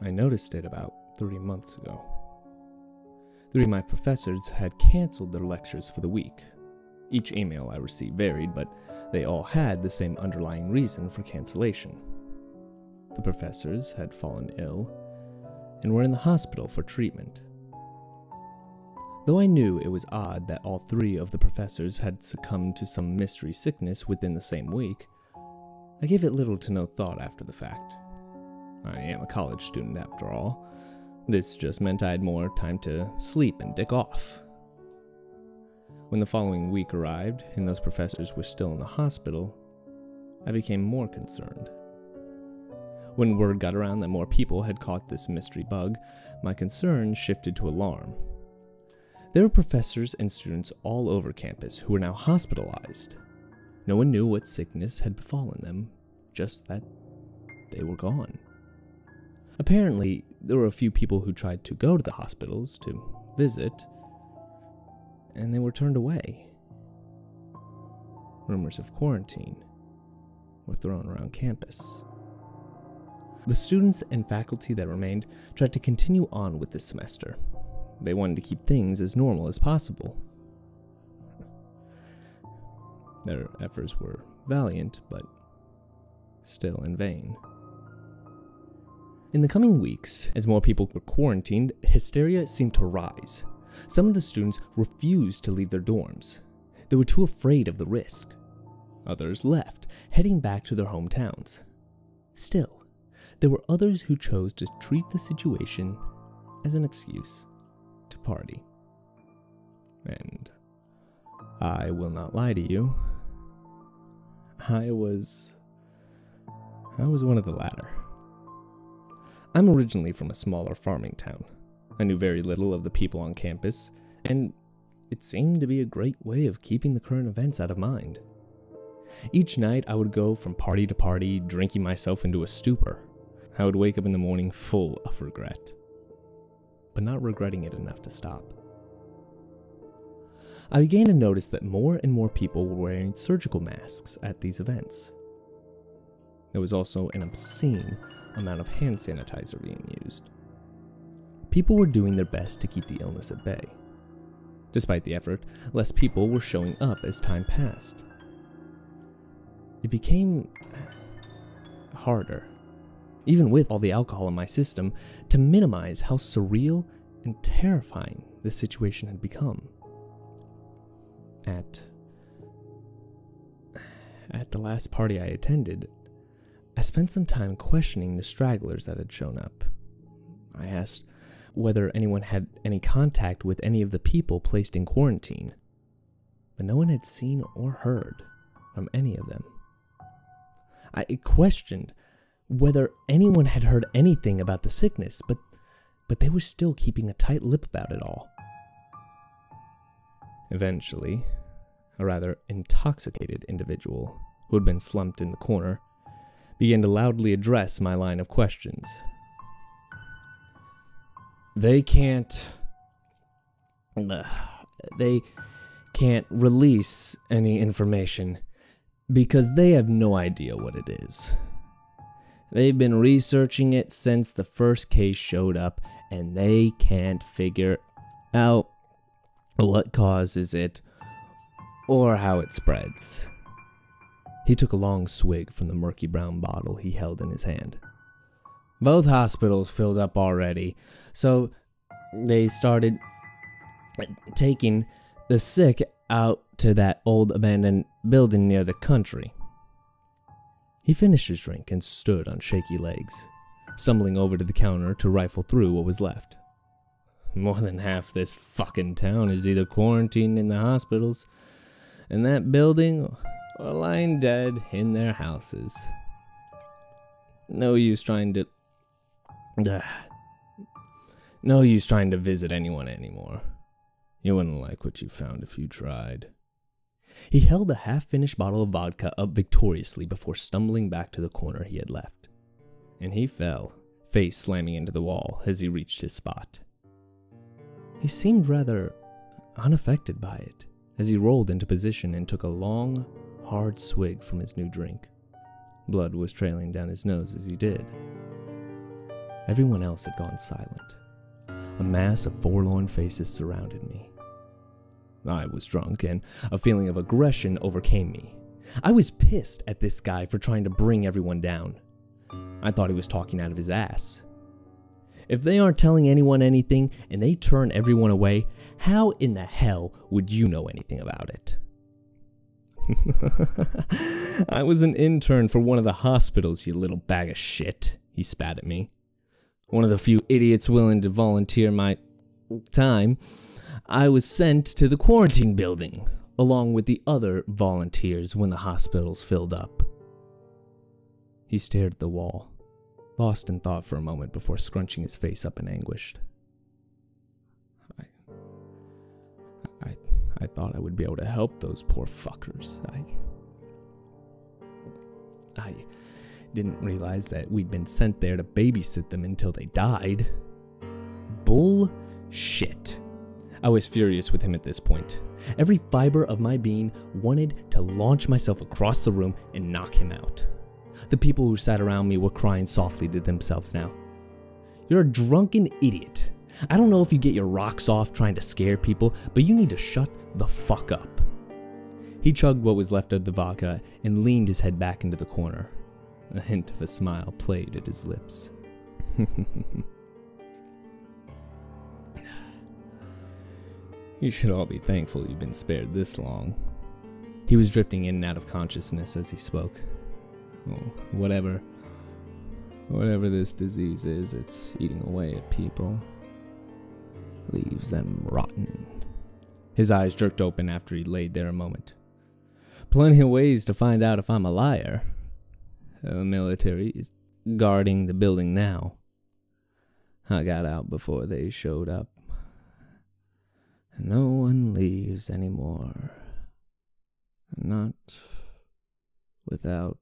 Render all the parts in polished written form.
I noticed it about 3 months ago. 3 of my professors had canceled their lectures for the week. Each email I received varied, but they all had the same underlying reason for cancellation. The professors had fallen ill and were in the hospital for treatment. Though I knew it was odd that all 3 of the professors had succumbed to some mystery sickness within the same week, I gave it little to no thought after the fact. I am a college student after all. This just meant I had more time to sleep and dick off. When the following week arrived and those professors were still in the hospital, I became more concerned. When word got around that more people had caught this mystery bug, my concern shifted to alarm. There were professors and students all over campus who were now hospitalized. No one knew what sickness had befallen them, just that they were gone. Apparently, there were a few people who tried to go to the hospitals to visit, and they were turned away. Rumors of quarantine were thrown around campus. The students and faculty that remained tried to continue on with this semester. They wanted to keep things as normal as possible. Their efforts were valiant, but still in vain. In the coming weeks, as more people were quarantined, hysteria seemed to rise. Some of the students refused to leave their dorms. They were too afraid of the risk. Others left, heading back to their hometowns. Still, there were others who chose to treat the situation as an excuse to party. And I will not lie to you, I was one of the latter. I'm originally from a smaller farming town. I knew very little of the people on campus, and it seemed to be a great way of keeping the current events out of mind. Each night I would go from party to party, drinking myself into a stupor. I would wake up in the morning full of regret, but not regretting it enough to stop. I began to notice that more and more people were wearing surgical masks at these events. There was also an obscene amount of hand sanitizer being used. People were doing their best to keep the illness at bay. Despite the effort, less people were showing up as time passed. It became harder, even with all the alcohol in my system, to minimize how surreal and terrifying the situation had become. At the last party I attended, I spent some time questioning the stragglers that had shown up. I asked whether anyone had any contact with any of the people placed in quarantine, but no one had seen or heard from any of them. I questioned whether anyone had heard anything about the sickness, but they were still keeping a tight lip about it all. Eventually, a rather intoxicated individual who had been slumped in the corner began to loudly address my line of questions. They can't release any information because they have no idea what it is. They've been researching it since the first case showed up, and they can't figure out what causes it or how it spreads. He took a long swig from the murky brown bottle he held in his hand. Both hospitals filled up already, so they started taking the sick out to that old abandoned building near the country. He finished his drink and stood on shaky legs, stumbling over to the counter to rifle through what was left. More than half this fucking town is either quarantined in the hospitals, and that building, or lying dead in their houses. No use trying to visit anyone anymore. You wouldn't like what you found if you tried. He held a half-finished bottle of vodka up victoriously before stumbling back to the corner he had left. And he fell, face slamming into the wall as he reached his spot. He seemed rather unaffected by it as he rolled into position and took a long, hard swig from his new drink. Blood was trailing down his nose as he did. Everyone else had gone silent. A mass of forlorn faces surrounded me. I was drunk, and a feeling of aggression overcame me. I was pissed at this guy for trying to bring everyone down. I thought he was talking out of his ass. If they aren't telling anyone anything and they turn everyone away, how in the hell would you know anything about it? I was an intern for one of the hospitals, you little bag of shit, he spat at me. One of the few idiots willing to volunteer my time. I was sent to the quarantine building, along with the other volunteers when the hospitals filled up. He stared at the wall, lost in thought for a moment before scrunching his face up in anguish. I thought I would be able to help those poor fuckers. I didn't realize that we'd been sent there to babysit them until they died. Bullshit. I was furious with him at this point. Every fiber of my being wanted to launch myself across the room and knock him out. The people who sat around me were crying softly to themselves now. You're a drunken idiot. I don't know if you get your rocks off trying to scare people, but you need to shut the fuck up. He chugged what was left of the vodka and leaned his head back into the corner. A hint of a smile played at his lips. You should all be thankful you've been spared this long. He was drifting in and out of consciousness as he spoke. Oh, whatever this disease is, it's eating away at people. Leaves them rotten. His eyes jerked open after he laid there a moment. Plenty of ways to find out if I'm a liar. The military is guarding the building now. I got out before they showed up. No one leaves anymore. Not without...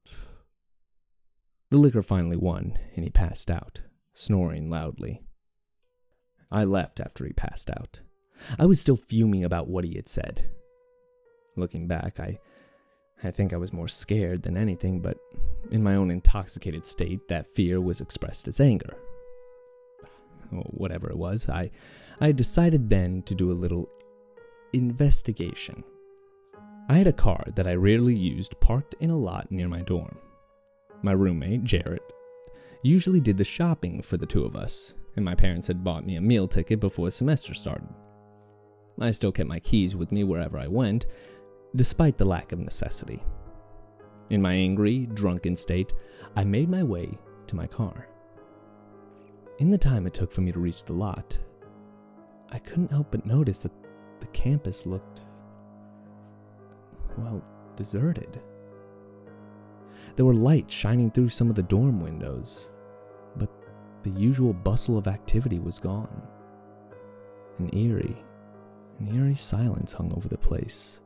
The liquor finally won, and he passed out, snoring loudly. I left after he passed out. I was still fuming about what he had said. Looking back, I think I was more scared than anything, but in my own intoxicated state, that fear was expressed as anger. Whatever it was, I decided then to do a little investigation. I had a car that I rarely used parked in a lot near my dorm. My roommate, Jarrett, usually did the shopping for the two of us, and my parents had bought me a meal ticket before the semester started. I still kept my keys with me wherever I went, despite the lack of necessity. In my angry, drunken state, I made my way to my car. In the time it took for me to reach the lot, I couldn't help but notice that the campus looked, well, deserted. There were lights shining through some of the dorm windows, but the usual bustle of activity was gone. An eerie silence hung over the place.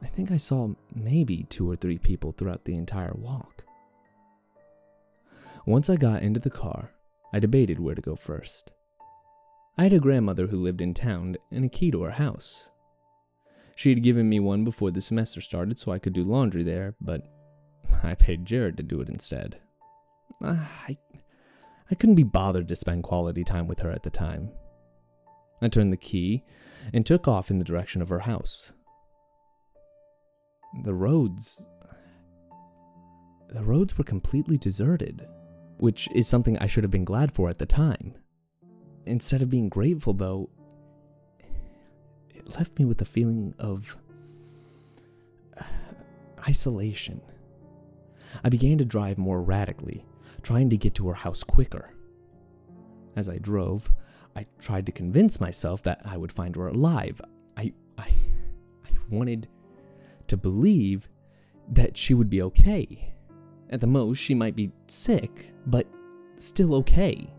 I think I saw maybe 2 or 3 people throughout the entire walk. Once I got into the car, I debated where to go first. I had a grandmother who lived in town and a key to her house. She had given me one before the semester started so I could do laundry there, but I paid Jared to do it instead. I couldn't be bothered to spend quality time with her at the time. I turned the key and took off in the direction of her house. The roads were completely deserted, which is something I should have been glad for at the time. Instead of being grateful, though, it left me with a feeling of isolation. I began to drive more erratically, trying to get to her house quicker. As I drove, I tried to convince myself that I would find her alive. I wanted to believe that she would be okay. At the most, she might be sick, but still okay.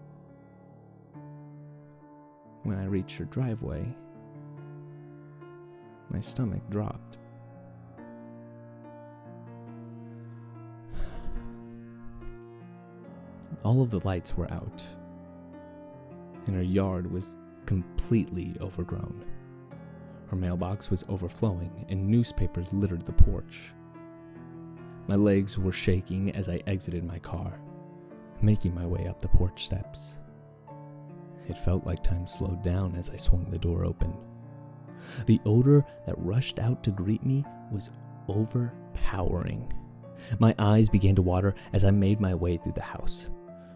When I reached her driveway, my stomach dropped. All of the lights were out, and her yard was completely overgrown. Her mailbox was overflowing, and newspapers littered the porch. My legs were shaking as I exited my car. making my way up the porch steps. It felt like time slowed down as I swung the door open. The odor that rushed out to greet me was overpowering. My eyes began to water as I made my way through the house,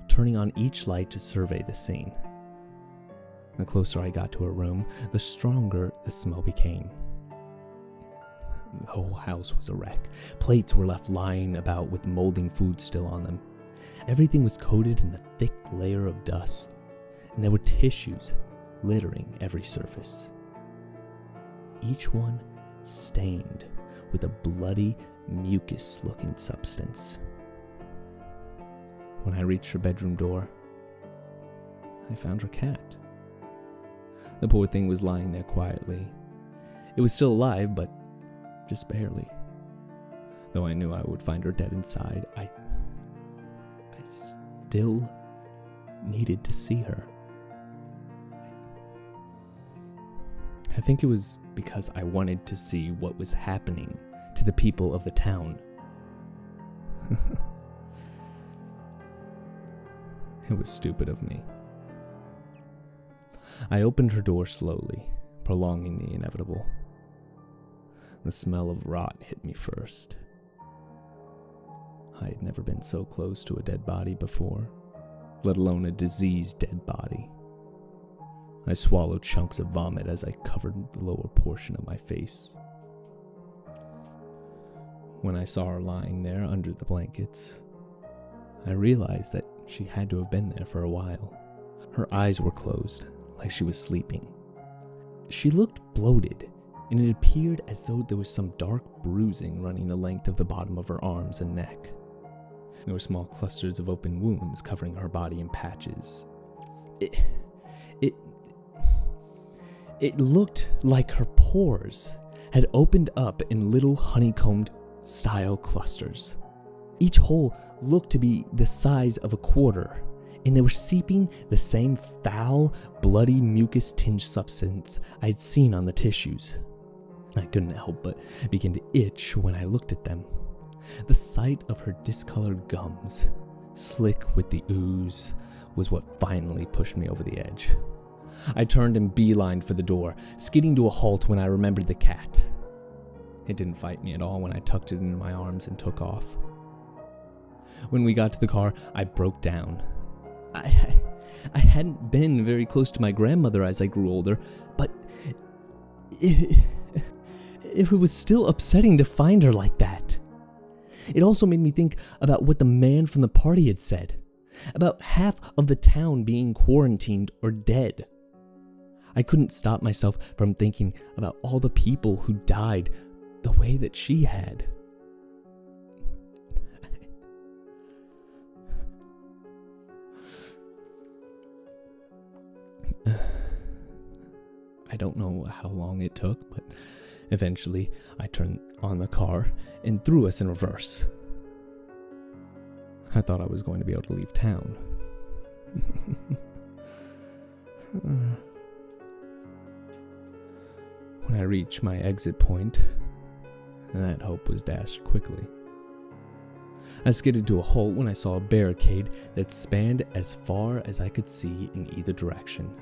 turning on each light to survey the scene. The closer I got to her room, the stronger the smell became. The whole house was a wreck. Plates were left lying about with molding food still on them. Everything was coated in a thick layer of dust, and there were tissues littering every surface. Each one stained with a bloody, mucus-looking substance. When I reached her bedroom door, I found her cat. The poor thing was lying there quietly. It was still alive, but just barely. Though I knew I would find her dead inside, I still needed to see her. I think it was because I wanted to see what was happening to the people of the town. It was stupid of me. I opened her door slowly, prolonging the inevitable. The smell of rot hit me first. I had never been so close to a dead body before, let alone a diseased dead body. I swallowed chunks of vomit as I covered the lower portion of my face. When I saw her lying there under the blankets, I realized that she had to have been there for a while. Her eyes were closed, like she was sleeping. She looked bloated, and it appeared as though there was some dark bruising running the length of the bottom of her arms and neck. There were small clusters of open wounds covering her body in patches. It looked like her pores had opened up in little honeycombed style clusters. Each hole looked to be the size of a quarter, and they were seeping the same foul, bloody, mucus-tinged substance I'd seen on the tissues. I couldn't help but begin to itch when I looked at them. The sight of her discolored gums, slick with the ooze, was what finally pushed me over the edge. I turned and beelined for the door, skidding to a halt when I remembered the cat. It didn't fight me at all when I tucked it into my arms and took off. When we got to the car, I broke down. I hadn't been very close to my grandmother as I grew older, but it was still upsetting to find her like that. It also made me think about what the man from the party had said, about half of the town being quarantined or dead. I couldn't stop myself from thinking about all the people who died the way that she had. I don't know how long it took, but eventually I turned on the car and threw us in reverse. I thought I was going to be able to leave town. When I reached my exit point, that hope was dashed quickly. I skidded to a halt when I saw a barricade that spanned as far as I could see in either direction.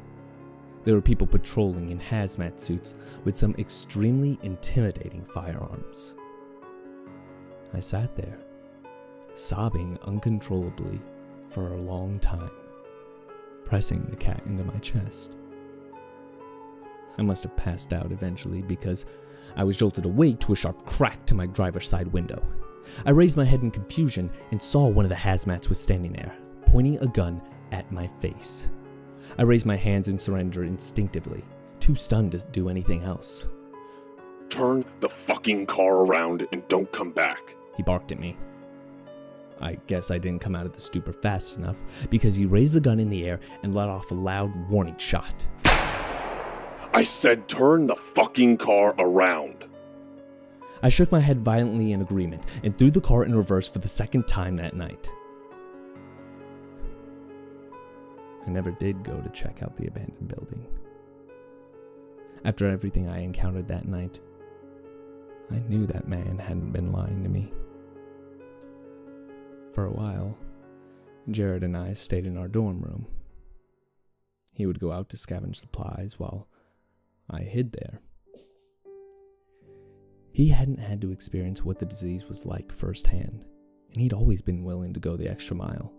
There were people patrolling in hazmat suits with some extremely intimidating firearms. I sat there, sobbing uncontrollably for a long time, pressing the cat into my chest. I must have passed out eventually because I was jolted awake to a sharp crack to my driver's side window. I raised my head in confusion and saw one of the hazmats was standing there, pointing a gun at my face. I raised my hands in surrender instinctively, too stunned to do anything else. "Turn the fucking car around and don't come back," he barked at me. I guess I didn't come out of the stupor fast enough because he raised the gun in the air and let off a loud warning shot. "I said turn the fucking car around." I shook my head violently in agreement and threw the car in reverse for the second time that night. I never did go to check out the abandoned building. After everything I encountered that night, I knew that man hadn't been lying to me. For a while, Jared and I stayed in our dorm room. He would go out to scavenge supplies while I hid there. He hadn't had to experience what the disease was like firsthand, and he'd always been willing to go the extra mile.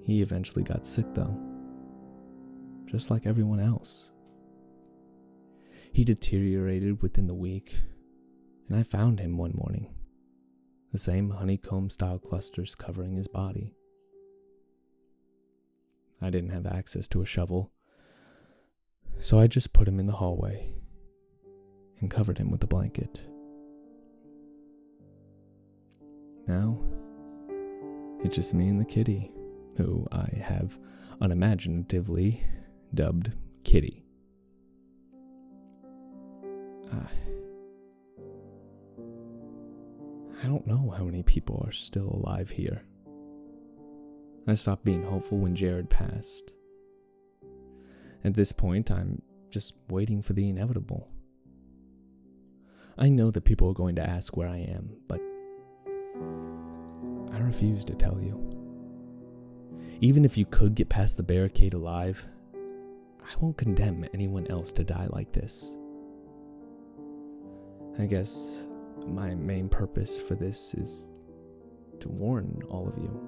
He eventually got sick though, just like everyone else. He deteriorated within the week, and I found him one morning, the same honeycomb-style clusters covering his body. I didn't have access to a shovel, so I just put him in the hallway and covered him with a blanket. Now, it's just me and the kitty, who I have unimaginatively dubbed Kitty. I don't know how many people are still alive here. I stopped being hopeful when Jared passed. At this point, I'm just waiting for the inevitable. I know that people are going to ask where I am, but I refuse to tell you. Even if you could get past the barricade alive, I won't condemn anyone else to die like this. I guess my main purpose for this is to warn all of you.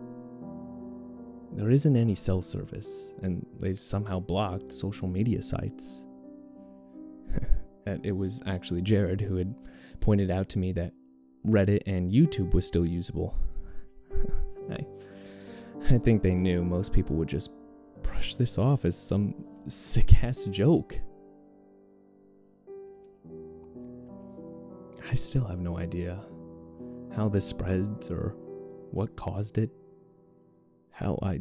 There isn't any cell service, and they've somehow blocked social media sites. That it was actually Jared who had pointed out to me that Reddit and YouTube was still usable. I think they knew most people would just brush this off as some sick-ass joke. I still have no idea how this spreads or what caused it. Hell, I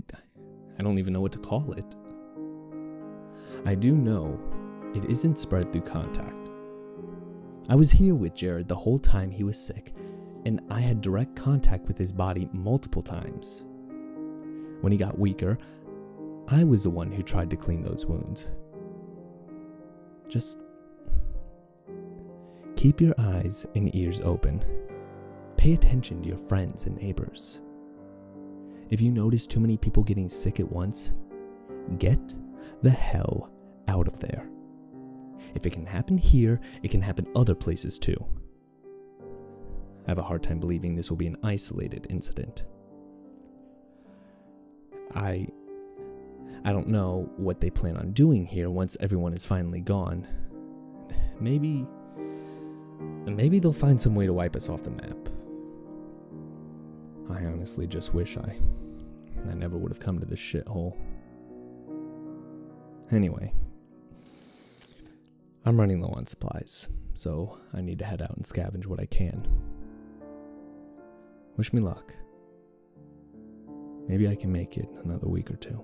don't even know what to call it. I do know it isn't spread through contact. I was here with Jared the whole time he was sick, and I had direct contact with his body multiple times. When he got weaker, I was the one who tried to clean those wounds. Just keep your eyes and ears open. Pay attention to your friends and neighbors. If you notice too many people getting sick at once, get the hell out of there. If it can happen here, it can happen other places too. I have a hard time believing this will be an isolated incident. I don't know what they plan on doing here once everyone is finally gone. Maybe they'll find some way to wipe us off the map. I honestly just wish I never would have come to this shithole. Anyway, I'm running low on supplies, so I need to head out and scavenge what I can. Wish me luck. Maybe I can make it another week or two.